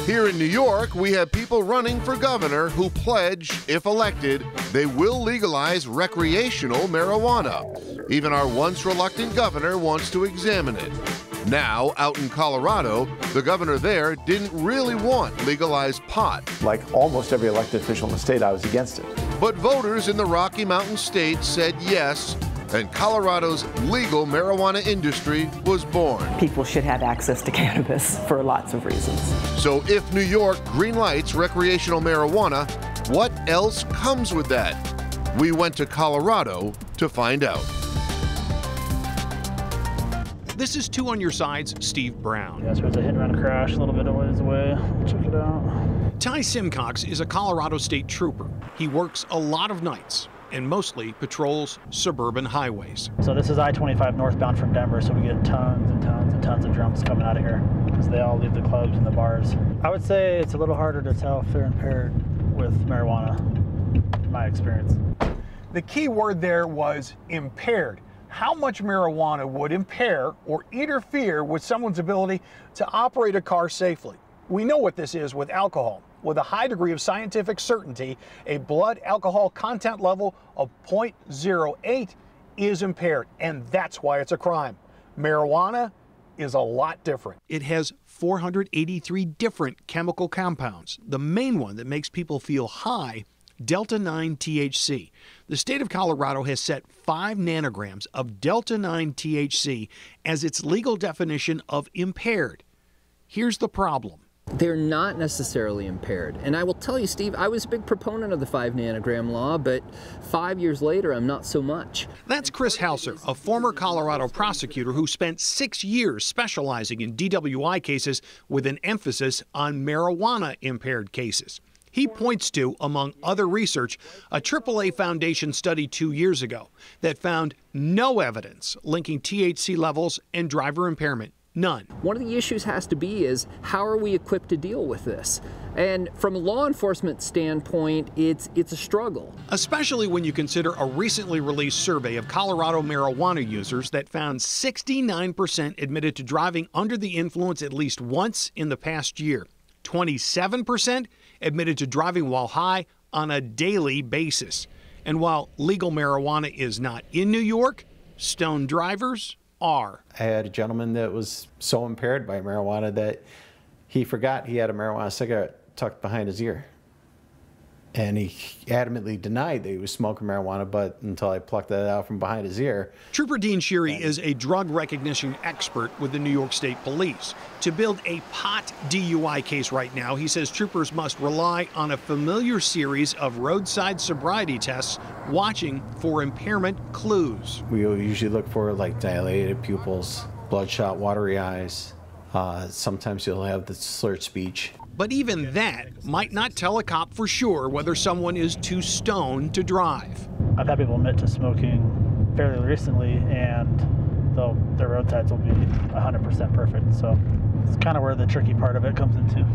Here in New York, we have people running for governor who pledge, if elected, they will legalize recreational marijuana. Even our once reluctant governor wants to examine it. Now, out in Colorado, the governor there didn't really want legalized pot. Like almost every elected official in the state, I was against it. But voters in the Rocky Mountain state said yes, and Colorado's legal marijuana industry was born. People should have access to cannabis for lots of reasons. So if New York greenlights recreational marijuana, what else comes with that? We went to Colorado to find out. This is 2 on Your Side's Steve Brown. Yeah, so it's a hit and run crash a little bit of ways away. Check it out. Ty Simcox is a Colorado State Trooper. He works a lot of nights and mostly patrols suburban highways. So this is I-25 northbound from Denver, so we get tons and tons and tons of drums coming out of here because they all leave the clubs and the bars. I would say it's a little harder to tell if they're impaired with marijuana, in my experience. The key word there was impaired. How much marijuana would impair or interfere with someone's ability to operate a car safely? We know what this is with alcohol. With a high degree of scientific certainty, a blood alcohol content level of 0.08 is impaired, and that's why it's a crime. Marijuana is a lot different. It has 483 different chemical compounds. The main one that makes people feel high, Delta-9 THC. The state of Colorado has set 5 nanograms of Delta-9 THC as its legal definition of impaired. Here's the problem. They're not necessarily impaired. And I will tell you, Steve, I was a big proponent of the 5 nanogram law, but 5 years later, I'm not so much. That's Chris Hauser, a former Colorado prosecutor who spent 6 years specializing in DWI cases with an emphasis on marijuana-impaired cases. He points to, among other research, a AAA Foundation study 2 years ago that found no evidence linking THC levels and driver impairment. None. One of the issues has to be is how are we equipped to deal with this? And from a law enforcement standpoint, it's a struggle. Especially when you consider a recently released survey of Colorado marijuana users that found 69% admitted to driving under the influence at least once in the past year. 27% admitted to driving while high on a daily basis. And while legal marijuana is not in New York, stoned drivers are. I had a gentleman that was so impaired by marijuana that he forgot he had a marijuana cigarette tucked behind his ear. And he adamantly denied that he was smoking marijuana, but until I plucked that out from behind his ear. Trooper Dean Sheary is a drug recognition expert with the New York State Police. To build a pot DUI case right now, he says troopers must rely on a familiar series of roadside sobriety tests, watching for impairment clues. We usually look for like dilated pupils, bloodshot, watery eyes. Sometimes you'll have the slurred speech. But even that might not tell a cop for sure whether someone is too stoned to drive. I've had people admit to smoking fairly recently, and their roadsides will be 100% perfect. So it's kind of where the tricky part of it comes into.